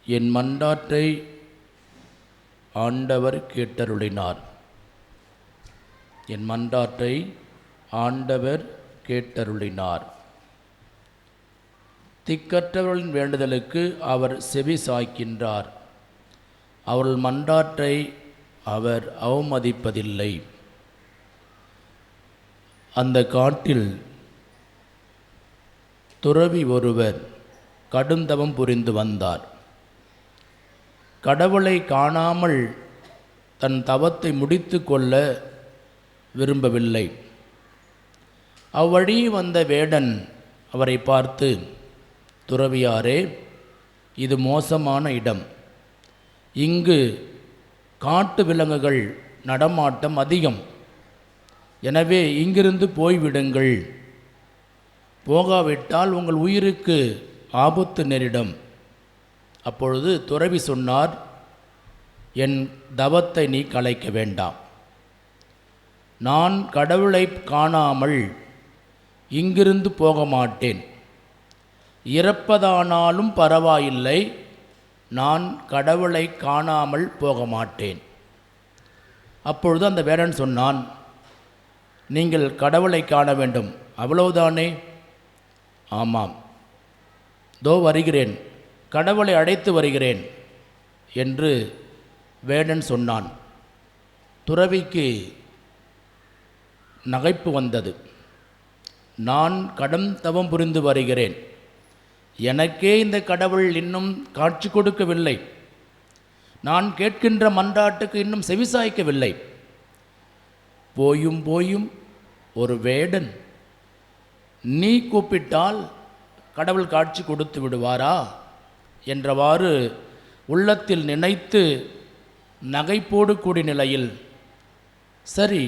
என் மன்றாட்டை ஆண்டவர் கேட்டருளினார். என் மன்றாட்டை ஆண்டவர் கேட்டருளினார். திக்கற்றவர்களின் வேண்டுதலுக்கு அவர் செவி சாய்க்கின்றார். அவர்கள் மன்றாட்டை அவர் அவமதிப்பதில்லை. அந்த காட்டில் துறவி ஒருவர் கடுந்தவம் புரிந்து வந்தார். கடவுளை காணாமல் தன் தவத்தை முடித்து கொள்ள விரும்பவில்லை. அவ்வழி வந்த வேடன் அவரை பார்த்து, துறவியாரே, இது மோசமான இடம். இங்கு காட்டு விலங்குகள் நடமாட்டம் அதிகம். எனவே இங்கிருந்து போய்விடுங்கள். போகாவிட்டால் உங்கள் உயிருக்கு ஆபத்து நேரிடும். அப்பொழுது துறவி சொன்னார், என் தவத்தை நீ கலைக்க வேண்டாம். நான் கடவுளை காணாமல் இங்கிருந்து போக மாட்டேன். இறப்பதானாலும் பரவாயில்லை, நான் கடவுளை காணாமல் போக மாட்டேன். அப்பொழுது அந்த வேடன் சொன்னான், நீங்கள் கடவுளை காண வேண்டும், அவ்வளவுதானே? ஆமாம், தோ வருகிறேன், கடவுளை அழைத்து வருகிறேன் என்று வேடன் சொன்னான். துறவிக்கு நகைப்பு வந்தது. நான் கடும் தவம் புரிந்து வருகிறேன், எனக்கே இந்த கடவுள் இன்னும் காட்சி கொடுக்கவில்லை, நான் கேட்கின்ற மன்றாட்டுக்கு இன்னும் செவிசாய்க்கவில்லை. போயும் போயும் ஒரு வேடன் நீ கூப்பிட்டால் கடவுள் காட்சி கொடுத்து விடுவாரா என்றவாறு உள்ளத்தில் நினைத்து நகைப்போடு கூடிய நிலையில், சரி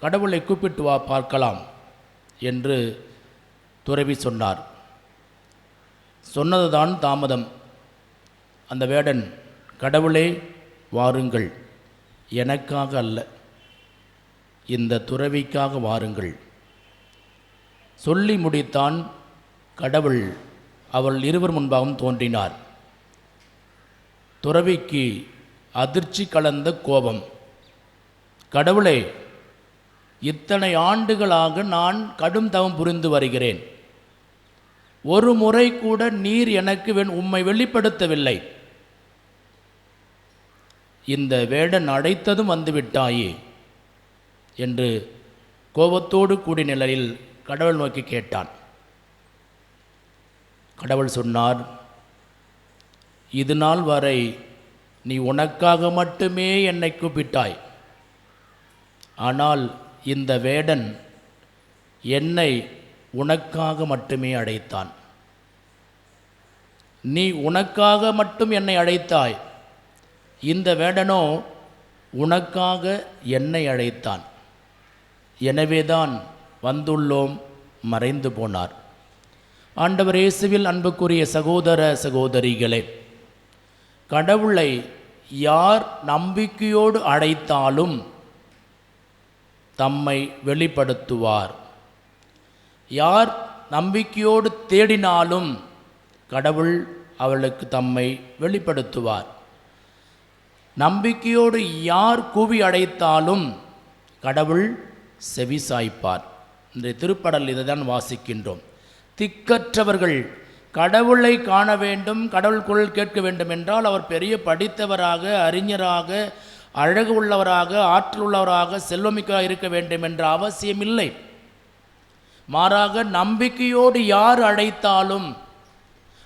கடவுளை கூப்பிட்டு வா பார்க்கலாம் என்று துறவி சொன்னார். சொன்னதுதான் தாமதம். அந்த வேடன், கடவுளே வாருங்கள், எனக்காக அல்ல, இந்த துறவிக்காக வாருங்கள் சொல்லி முடித்தான். கடவுள் அவள் இருவர் முன்பாகவும் தோன்றினார். துறவிக்கு அதிர்ச்சி கலந்த கோபம். கடவுளே, இத்தனை ஆண்டுகளாக நான் கடும் தவம் புரிந்து வருகிறேன், ஒரு முறை கூட நீர் எனக்கு உம்மை வெளிப்படுத்தவில்லை. இந்த வேடன் அழைத்ததும் வந்துவிட்டாயே என்று கோபத்தோடு கூடிய நிலையில் கடவுள் நோக்கி கேட்டான். கடவுள் சொன்னார், இது நாள் வரை நீ உனக்காக மட்டுமே என்னை கூப்பிட்டாய். ஆனால் இந்த வேடன் என்னை உனக்காக மட்டுமே அழைத்தான். நீ உனக்காக மட்டும் என்னை அழைத்தாய், இந்த வேடனோ உனக்காக என்னை அழைத்தான். எனவேதான் வந்துள்ளோம், மறைந்து போனார். ஆண்டவர் இயேசுவில் அன்புக்குரிய சகோதர சகோதரிகளே, கடவுளை யார் நம்பிக்கையோடு அழைத்தாலும் தம்மை வெளிப்படுத்துவார். யார் நம்பிக்கையோடு தேடினாலும் கடவுள் அவளுக்கு தம்மை வெளிப்படுத்துவார். நம்பிக்கையோடு யார் கூவி அழைத்தாலும் கடவுள் செவிசாய்ப்பார். இன்றைய திருப்படல் இதை தான் வாசிக்கின்றோம். திக்கற்றவர்கள் கடவுளை காண வேண்டும், கடவுள் குரல் கேட்க வேண்டும் என்றால் அவர் பெரிய படித்தவராக, அறிஞராக, அழகு உள்ளவராக, ஆற்றல் உள்ளவராக, செல்வமிக்கவராக இருக்க வேண்டும் என்ற அவசியம் இல்லை. மாறாக நம்பிக்கையோடு யார் அழைத்தாலும்,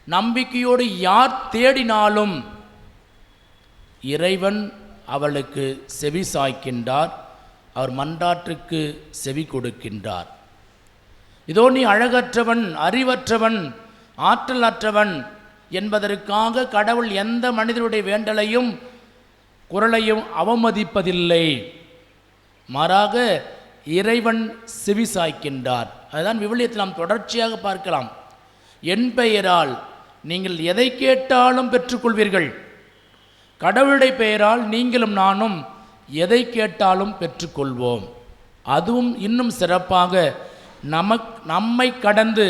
நம்பிக்கையோடு யார் தேடினாலும் இறைவன் அவளுக்கு செவி சாய்க்கின்றார், அவர் மன்றாட்டுக்கு செவி கொடுக்கின்றார். இதோ நீ அழகற்றவன், அறிவற்றவன், ஆற்றல் அற்றவன் என்பதற்காக கடவுள் எந்த மனிதனுடைய வேண்டலையும் குரலையும் அவமதிப்பதில்லை. மாறாக இறைவன் செவி சாய்க்கின்றார். அதுதான் விவிலியத்தில் நாம் தொடர்ச்சியாக பார்க்கலாம். என் பெயரால் நீங்கள் எதை கேட்டாலும் பெற்றுக்கொள்வீர்கள், கடவுளுடைய பெயரால் நீங்களும் நானும் எதை கேட்டாலும் பெற்றுக்கொள்வோம். அதுவும் இன்னும் சிறப்பாக நம்மை கடந்து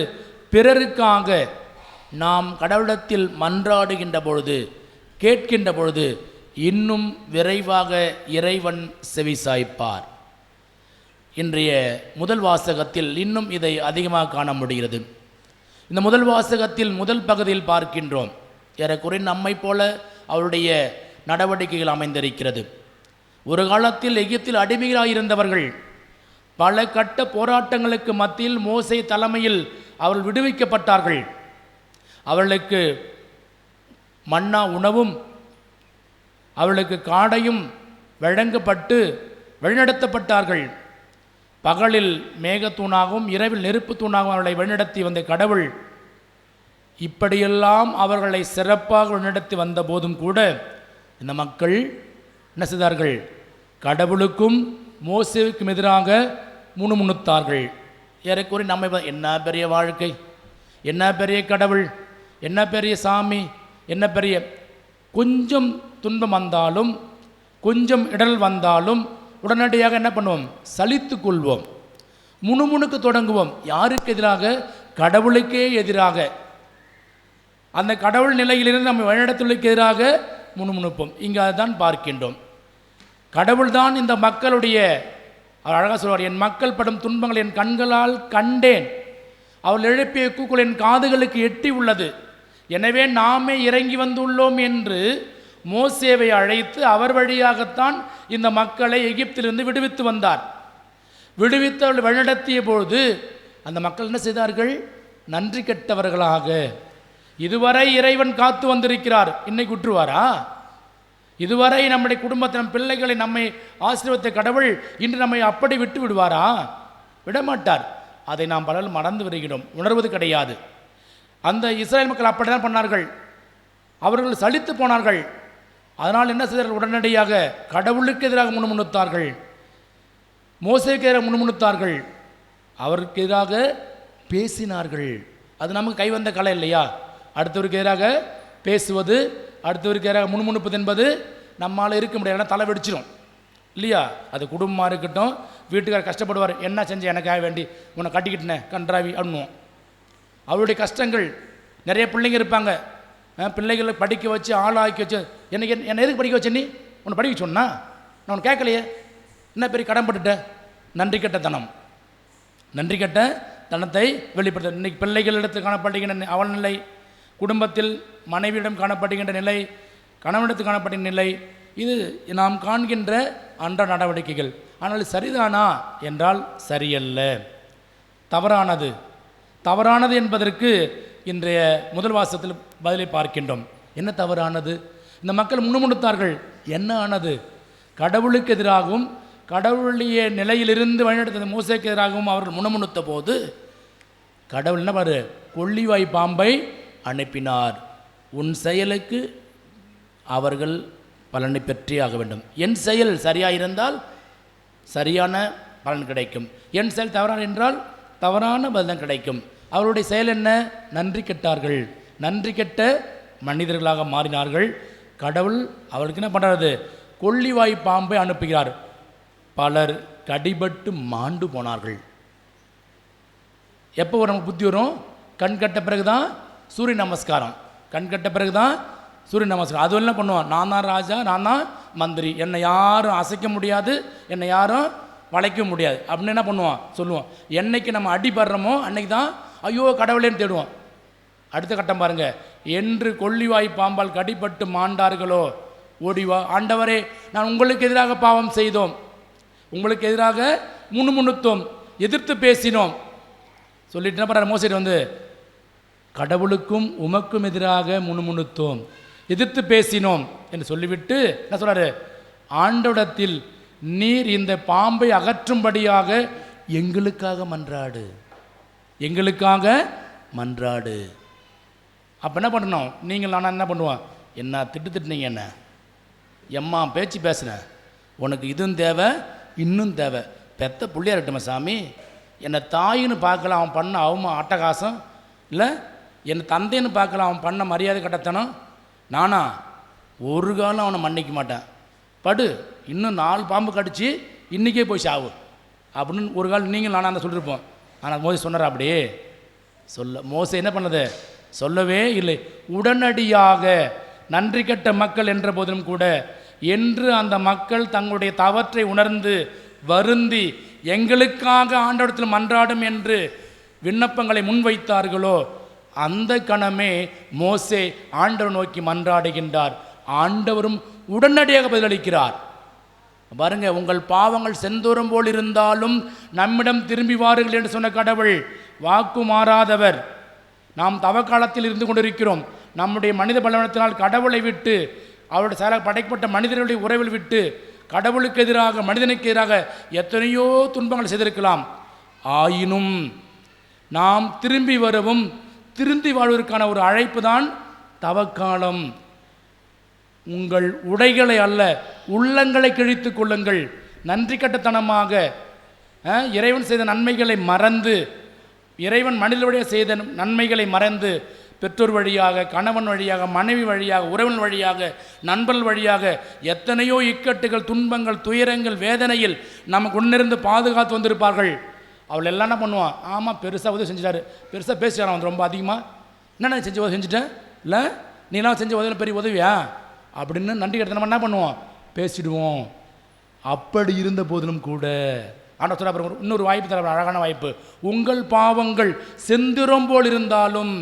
பிறருக்காக நாம் கடவுளிடத்தில் மன்றாடுகின்ற பொழுது, கேட்கின்ற பொழுது இன்னும் விரைவாக இறைவன் செவிசாய்ப்பார். இன்றைய முதல் வாசகத்தில் இன்னும் இதை அதிகமாக காண முடிகிறது. இந்த முதல் வாசகத்தில் முதல் பகுதியில் பார்க்கின்றோம், ஏறக்குறை நம்மை போல அவருடைய நடவடிக்கைகள் அமைந்திருக்கிறது. ஒரு காலத்தில் எகிப்தில் அடிமைகளாக இருந்தவர்கள் பல கட்ட போராட்டங்களுக்கு மத்தியில் மோசே தலைமையில் அவர்கள் விடுவிக்கப்பட்டார்கள். அவர்களுக்கு மன்னா உணவும் அவர்களுக்கு காடையும் வழங்கப்பட்டு வழிநடத்தப்பட்டார்கள். பகலில் மேகத்தூணாகவும் இரவில் நெருப்பு தூணாகவும் அவர்களை வழிநடத்தி வந்த கடவுள் இப்படியெல்லாம் அவர்களை சிறப்பாக வழிநடத்தி வந்த போதும் கூட இந்த மக்கள் என்ன செய்தார்கள்? கடவுளுக்கும் மோசேவுக்கும் எதிராக முணுமுணுத்தார்கள். ஏறக்குறை நம்மை என்ன பெரிய வாழ்க்கை, என்ன பெரிய கடவுள், என்ன பெரிய சாமி, என்ன பெரிய, கொஞ்சம் துன்பம் வந்தாலும் கொஞ்சம் இடல் வந்தாலும் உடனடியாக என்ன பண்ணுவோம்? சலித்து கொள்வோம், முணுமுணுக்கு தொடங்குவோம். யாருக்கு எதிராக? கடவுளுக்கே எதிராக. அந்த கடவுள் நிலையிலிருந்து நம்ம வழிநடத்துவதற்கு எதிராக முணுமுணுப்போம். இங்கே அதுதான் பார்க்கின்றோம். கடவுள்தான் இந்த மக்களுடைய, அவர் அழகாக சொல்வார், என் மக்கள் படும் துன்பங்கள் என் கண்களால் கண்டேன், அவள் எழுப்பிய கூக்குள் என் காதுகளுக்கு எட்டி உள்ளது, எனவே நாமே இறங்கி வந்துள்ளோம் என்று மோசேவை அழைத்து அவர் வழியாகத்தான் இந்த மக்களை எகிப்திலிருந்து விடுவித்து வந்தார். விடுவித்து அவர்கள் வழிநடத்திய பொழுது அந்த மக்கள் என்ன செய்தார்கள்? நன்றி கெட்டவர்களாக, இதுவரை இறைவன் காத்து வந்திருக்கிறார், இன்னைக்கு விட்டுருவாரா? இதுவரை நம்முடைய குடும்பத்தில் நம் பிள்ளைகளை நம்மை ஆசீர்வதித்த கடவுள் இன்று நம்மை அப்படி விட்டு விடுவாரா? விடமாட்டார். அதை நாம் பலரும் மறந்து வருகிறோம், உணர்வது கிடையாது. அந்த இஸ்ரேல் மக்கள் அப்படிதான் பண்ணார்கள். அவர்கள் சலித்து போனார்கள். அதனால் என்ன செய்தார்கள்? உடனடியாக கடவுளுக்கு எதிராக முணுமுணுத்தார்கள், மோசேக்கு எதிராக முணுமுணுத்தார்கள், அவருக்கு எதிராக பேசினார்கள். அது நமக்கு கைவந்த கலை இல்லையா? அடுத்தவருக்கு எதிராக பேசுவது, அடுத்தவருக்கு எதிராக முணுமுணுப்பது என்பது நம்மளால் இருக்க முடியாது, தலை வெடிச்சிடும் இல்லையா? அது குடும்பமாக இருக்கட்டும், வீட்டுக்காரர் கஷ்டப்படுவார், என்ன செஞ்சு எனக்காக வேண்டி உன்னை கட்டிக்கிட்டேன் கன்றாவி அப்படின்னுவோம். அவருடைய கஷ்டங்கள். நிறைய பிள்ளைங்க இருப்பாங்க, பிள்ளைகளை படிக்க வச்சு ஆளாக்கி வச்சு, என்னை எதுக்கு படிக்க வச்ச? நீ உன்னை படிக்க சொன்னா நான் உன்னை கேட்கலையே, என்ன பெரிய கடன்பட்டுட்ட? நன்றி கெட்ட தனம், நன்றி கெட்ட தனத்தை வெளிப்படுத்த. இன்றைக்கி பிள்ளைகளிடத்தில் காணப்படுகின்ற அவள் நிலை, குடும்பத்தில் மனைவியிடம் காணப்படுகின்ற நிலை, கணவனிடத்தில் காணப்படுகின்ற நிலை, இது நாம் காண்கின்ற அன்ற நடவடிக்கைகள். ஆனால் சரிதானா என்றால் சரியல்ல, தவறானது. தவறானது என்பதற்கு இன்றைய முதல் வாசகத்தில் பதிலை பார்க்கின்றோம். என்ன தவறானது? இந்த மக்கள் முணுமுணுத்தார்கள். என்ன ஆனது? கடவுளுக்கு எதிராகவும் கடவுளுடைய நிலையிலிருந்து வழிநடத்த மோசேக்கு எதிராகவும் அவர்கள் முணுமுணுத்த போது கடவுள் என்ன பாரு? கொள்ளிவாய் பாம்பை அனுப்பினார். உன் செயலுக்கு அவர்கள் பலனை பெற்றே ஆக வேண்டும். என் செயல் சரியாக இருந்தால் சரியான பலன் கிடைக்கும், என் செயல் தவறான என்றால் தவறான பலன் கிடைக்கும். அவருடைய செயல் என்ன? நன்றி கெட்டார்கள், நன்றி கெட்ட மனிதர்களாக மாறினார்கள். கடவுள் அவருக்கு என்ன பண்ணுறது? கொள்ளிவாய் பாம்பை அனுப்புகிறார். பலர் கடிபட்டு மாண்டு போனார்கள். எப்போ நமக்கு புத்தி வரும்? கண் கட்ட பிறகு தான் சூரிய நமஸ்காரம், கண் கட்ட பிறகு தான் சூரிய நமஸ்காரம். அது என்ன பண்ணுவான்? நான் தான் ராஜா, நான் தான் மந்திரி, என்னை யாரும் அசைக்க முடியாது, என்னை யாரும் வளைக்க முடியாது அப்படின்னு என்ன பண்ணுவான்? சொல்லுவோம். என்னைக்கு நம்ம அடிபடுறோமோ அன்னைக்கு தான் ஐயோ கடவுளேன்னு தேடுவோம். அடுத்த கட்டம் பாருங்க. என்று கொள்ளிவாய் பாம்பால் கடிபட்டு மாண்டார்களோ ஓடிவா, ஆண்டவரே நான் உங்களுக்கு எதிராக பாவம் செய்தோம், உங்களுக்கு எதிராக முணுமுணுத்தோம், எதிர்த்து பேசினோம் சொல்லிட்டு என்ன மோசடி வந்து கடவுளுக்கும் உமக்கும் எதிராக முணுமுணுத்தோம், எதிர்த்து பேசினோம் என்று சொல்லிவிட்டு என்ன சொல்றாரு? ஆண்டவரிடத்தில் நீர் இந்த பாம்பை அகற்றும்படியாக எங்களுக்காக மன்றாடு, எங்களுக்காக மன்றாடு. அப்போ என்ன பண்ணணும்? நீங்கள் நான் என்ன பண்ணுவோம்? என்ன திட்டுனீங்க, என்ன எம்மா பேச்சு பேசுனேன், உனக்கு இதுவும் தேவை இன்னும் தேவை, பெத்த பிள்ளையா இருக்கட்டுமா சாமி, என்னை தாயின்னு பார்க்கலாம் அவன் பண்ண அவமா அட்டகாசம், இல்லை என்னை தந்தைன்னு பார்க்கலாம் அவன் பண்ண மரியாதை கட்டத்தனம், நானா ஒரு காலம் அவனை மன்னிக்க மாட்டேன், படு இன்னும் 4 பாம்பு கடிச்சு இன்றைக்கே போய் சாவு அப்படின்னு ஒரு காலம் நீங்கள் நானாக சொல்லியிருப்போம். ஆனால் மோசே சொன்னார் அப்படியே சொல்ல. மோசே என்ன பண்ணது? சொல்லவே இல்லை. உடனடியாக நன்றி கெட்ட மக்கள் என்ற போதிலும் கூட என்று அந்த மக்கள் தங்களுடைய தவற்றை உணர்ந்து வருந்தி எங்களுக்காக ஆண்டவரிடத்தில் மன்றாடும் என்று விண்ணப்பங்களை முன்வைத்தார்களோ அந்த கணமே மோசே ஆண்டவர் நோக்கி மன்றாடுகின்றார். ஆண்டவரும் உடனடியாக பதிலளிக்கிறார். பாருங்க, உங்கள் பாவங்கள் செந்தூரம் போல் இருந்தாலும் நம்மிடம் திரும்பி வாருங்கள் என்று சொன்ன கடவுள் வாக்கு மாறாதவர். நாம் தவக்காலத்தில் இருந்து கொண்டிருக்கிறோம். நம்முடைய மனித பலவீனத்தினால் கடவுளை விட்டு அவருடைய சில படைக்கப்பட்ட மனிதர்களுடைய உறவில் விட்டு கடவுளுக்கு எதிராக மனிதனுக்கு எதிராக எத்தனையோ துன்பங்கள் செய்திருக்கலாம். ஆயினும் நாம் திரும்பி வரவும் திருந்தி வாழ்வதற்கான ஒரு அழைப்பு தான் தவக்காலம். உங்கள் உடைகளை அல்ல, உள்ளங்களை கிழித்து கொள்ளுங்கள். நன்றி கட்டத்தனமாக இறைவன் செய்த நன்மைகளை மறந்து, இறைவன் மனிதனுடைய செய்த நன்மைகளை மறந்து, பெற்றோர் வழியாக, கணவன் வழியாக, மனைவி வழியாக, உறவன் வழியாக, நண்பர்கள் வழியாக எத்தனையோ இக்கட்டுகள், துன்பங்கள், துயரங்கள், வேதனையில் நமக்கு உன்னிருந்து பாதுகாத்து வந்திருப்பார்கள். அவள் எல்லாம் என்ன பண்ணுவான்? ஆமாம், பெருசாக உதவி செஞ்சிட்டாரு, பெருசாக பேசிட்டான் வந்து ரொம்ப அதிகமாக, என்ன செஞ்சு உதவி செஞ்சுட்டேன் இல்லை, நீலாம் செஞ்ச உதவி பெரிய உதவியா அப்படின்னு நன்றி கட்ட நம்ம என்ன பண்ணுவோம்? பேசிடுவோம். அப்படி இருந்த போதிலும் கூட ஆனால் சொல்ல அப்புறம் இன்னொரு வாய்ப்பு தர, அழகான வாய்ப்பு. உங்கள் பாவங்கள் செந்துரம் போல் இருந்தாலும்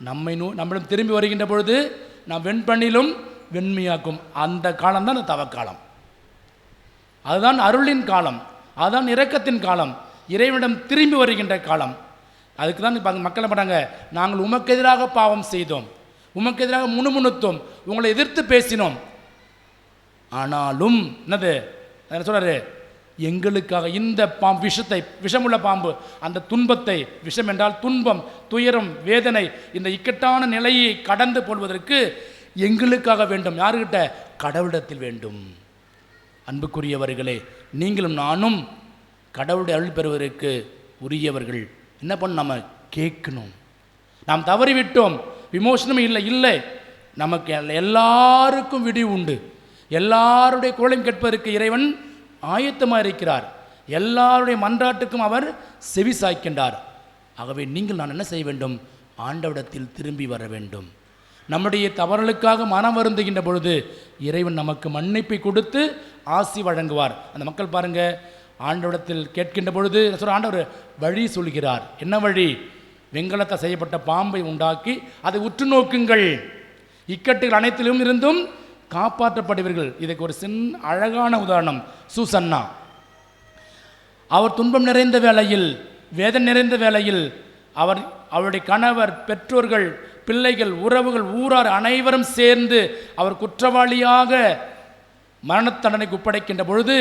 நம்மிடம் திரும்பி வருகின்ற பொழுது நாம் வெண்பண்ணிலும் வெண்மையாக்கும். அந்த காலம் தான் தவக்காலம். அதுதான் அருளின் காலம், அதுதான் இரக்கத்தின் காலம், இறைவனிடம் திரும்பி வருகின்ற காலம். அதுக்கு தான் இப்போ மக்கள் பண்றாங்க, நாங்கள் உமக்கு எதிராக பாவம் செய்தோம், உமக்கு எதிராக முணுமுணுத்தோம், உங்களை எதிர்த்து பேசினோம், ஆனாலும் என்னது என்ன சொல்றாரு? எங்களுக்காக இந்த விஷத்தை, விஷமுள்ள பாம்பு, அந்த துன்பத்தை, விஷம் என்றால் துன்பம், துயரம், வேதனை, இந்த இக்கட்டான நிலையை கடந்து போடுவதற்கு எங்களுக்காக வேண்டும். யாருக்கிட்ட? கடவுளிடத்தில் வேண்டும். அன்புக்குரியவர்களே, நீங்களும் நானும் கடவுளுடைய அருள் பெறுவதற்கு உரியவர்கள். என்ன பண்ண? நம்ம கேட்கணும். நாம் தவறிவிட்டோம், விமோசனம் இல்லை, இல்லை, நமக்கு எல்லாருக்கும் விடிவு உண்டு. எல்லாருடைய குரலையும் கேட்பதற்கு இறைவன் ஆயத்தமாக இருக்கிறார். எல்லாருடைய மன்றாட்டுக்கும் அவர் செவி சாய்க்கின்றார். ஆகவே நீங்கள் நான் என்ன செய்ய வேண்டும்? ஆண்டவரிடத்தில் திரும்பி வர வேண்டும். நம்முடைய தவறுகளுக்காக மனம் வருந்துகின்ற பொழுது இறைவன் நமக்கு மன்னிப்பை கொடுத்து ஆசி வழங்குவார். அந்த மக்கள் பாருங்க, ஆண்டவரிடத்தில் கேட்கின்ற பொழுது ஆண்டவர் வழி சொல்கிறார். என்ன வழி? வெண்கலத்தால் செய்யப்பட்ட பாம்பை உண்டாக்கி அதை உற்று நோக்குங்கள், இக்கட்டுகள் அனைத்திலும் இருந்தும் காப்பாற்றப்படுவீர்கள். இதுக்கு ஒரு அழகான உதாரணம் சூசன்னா. அவர் துன்பம் நிறைந்த வேளையில், வேதனை நிறைந்த வேளையில் அவருடைய கணவர், பெற்றோர்கள், பிள்ளைகள், உறவுகள், ஊரார் அனைவரும் சேர்ந்து அவர் குற்றவாளியாக மரண தண்டனைக்கு ஒப்படைக்கின்ற பொழுது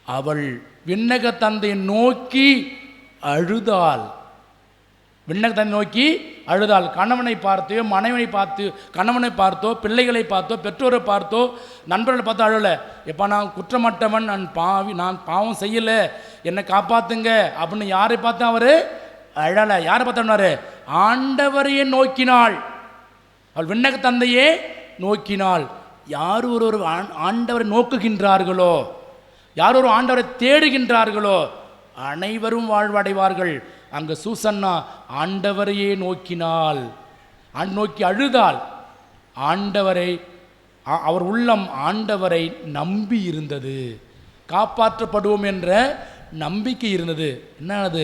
அவள் விண்ணக தந்தையை நோக்கி அழுதாள். விண்ணக தந்தை நோக்கி அழுதாள். கணவனை பார்த்தோ, மனைவனை பார்த்து, கணவனை பார்த்தோ, பிள்ளைகளை பார்த்தோ, பெற்றோரை பார்த்தோ, நண்பர்களை பார்த்தோ அழலை. எப்போ நான் குற்றமற்றவன், நான் பாவம் செய்யலை, என்னை காப்பாற்றுங்க அப்படின்னு யாரை பார்த்தா அவர் அழலை. யாரை பார்த்தாரு? ஆண்டவரையே நோக்கினாள். அவள் விண்ணக தந்தையே நோக்கினாள். யார் ஒரு ஆண்டவரை நோக்குகின்றார்களோ, யார் ஒரு ஆண்டவரை தேடுகின்றார்களோ அனைவரும் வாழ்வடைவார்கள். அங்கு சூசன்னா ஆண்டவரையே நோக்கினாள், நோக்கி அழுதாள். ஆண்டவரை, அவர் உள்ளம் ஆண்டவரை நம்பி இருந்தது, காப்பாற்றப்படுவோம் என்ற நம்பிக்கை இருந்தது. என்னது?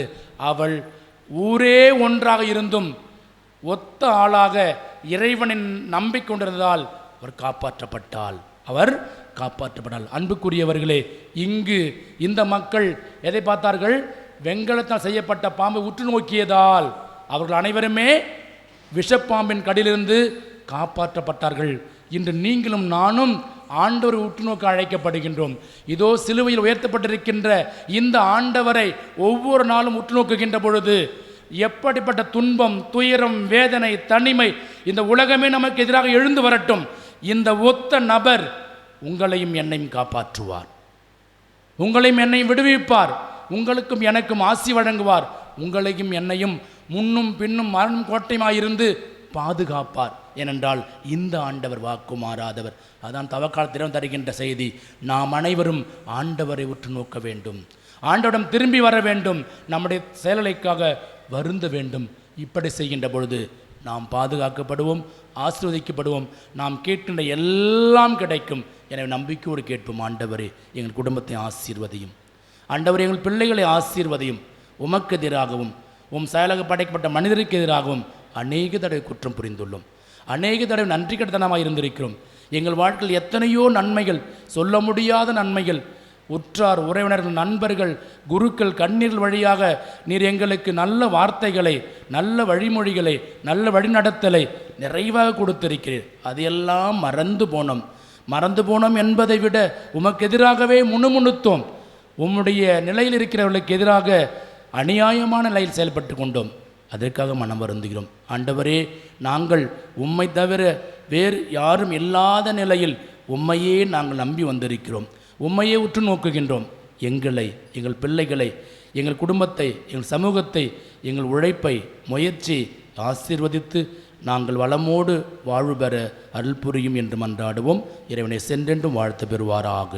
அவள் ஊரே ஒன்றாக இருந்தும் ஒத்த ஆளாக இறைவனின் நம்பிக்கை கொண்டிருந்ததால் அவர் காப்பாற்றப்பட்டாள், அவர் காப்பாற்றப்பட்டாள். அன்புக்குரியவர்களே, இங்கு இந்த மக்கள் எதை பார்த்தார்கள்? வெண்கலத்தால் செய்யப்பட்ட பாம்பை உற்று நோக்கியதால் அவர்கள் அனைவருமே விஷப்பாம்பின் கடிலிருந்து காப்பாற்றப்பட்டார்கள். இன்று நீங்களும் நானும் ஆண்டவரை உற்று நோக்க அழைக்கப்படுகின்றோம். இதோ சிலுவையில் உயர்த்தப்பட்டிருக்கின்ற இந்த ஆண்டவரை ஒவ்வொரு நாளும் உற்று நோக்குகின்ற பொழுது எப்படிப்பட்ட துன்பம், துயரம், வேதனை, தனிமை, இந்த உலகமே நமக்கு எதிராக எழுந்து வரட்டும், இந்த ஒத்த நபர் உங்களையும் என்னையும் காப்பாற்றுவார், உங்களையும் என்னையும் விடுவிப்பார், உங்களுக்கும் எனக்கும் ஆசி வழங்குவார், உங்களையும் என்னையும் முன்னும் பின்னும் மரணம் கோட்டையுமாயிருந்து பாதுகாப்பார். ஏனென்றால் இந்த ஆண்டவர் வாக்கு மாறாதவர். அதான் தவக்காலத்திடம் தருகின்ற செய்தி. நாம் அனைவரும் ஆண்டவரை உற்று நோக்க வேண்டும், ஆண்டவரிடம் திரும்பி வர வேண்டும், நம்முடைய செயலுக்காக வருந்த வேண்டும். இப்படி செய்கின்ற பொழுது நாம் பாதுகாக்கப்படுவோம், ஆசீர்வதிக்கப்படுவோம். நாம் கேட்கின்ற எல்லாம் கிடைக்கும். எனவே நம்பிக்கையோடு கேட்போம், ஆண்டவரே எங்கள் குடும்பத்தை ஆசீர்வதியும், ஆண்டவரே எங்கள் பிள்ளைகளை ஆசீர்வதியும். உமக்கு எதிராகவும் செயலாக படைக்கப்பட்ட மனிதருக்கு எதிராகவும் அநேக தடவை குற்றம் புரிந்துள்ளோம், அநேக தடவை நன்றி கெட்டத்தனமாக இருந்திருக்கிறோம். எங்கள் வாழ்க்கையில் எத்தனையோ நன்மைகள், சொல்ல முடியாத நன்மைகள், உற்றார் உறவினர்கள், நண்பர்கள், குருக்கள், கண்ணீர் வழியாக நீர் எங்களுக்கு நல்ல வார்த்தைகளை, நல்ல வழிமொழிகளை, நல்ல வழிநடத்தலை நிறைவாக கொடுத்திருக்கிறீர். அதையெல்லாம் மறந்து போனோம் என்பதை விட உமக்கு எதிராகவே முணுமுணுத்தோம். உம்முடைய நிலையில் இருக்கிறவர்களுக்கு எதிராக அநியாயமான நிலையில் செயல்பட்டு கொண்டோம். அதற்காக மனம் வருந்துகிறோம். ஆண்டவரே, நாங்கள் உம்மை தவிர வேறு யாரும் இல்லாத நிலையில் உம்மையே நாங்கள் நம்பி வந்திருக்கிறோம், உம்மையே உற்று நோக்குகின்றோம். எங்களை, எங்கள் பிள்ளைகளை, எங்கள் குடும்பத்தை, எங்கள் சமூகத்தை, எங்கள் உழைப்பை, முயற்சி ஆசீர்வதித்து நாங்கள் வளமோடு வாழ்வு பெற அருள் புரியும் என்று மன்றாடுவோம். இறைவனை சென்றென்றும் வாழ்த்து பெறுவாராக.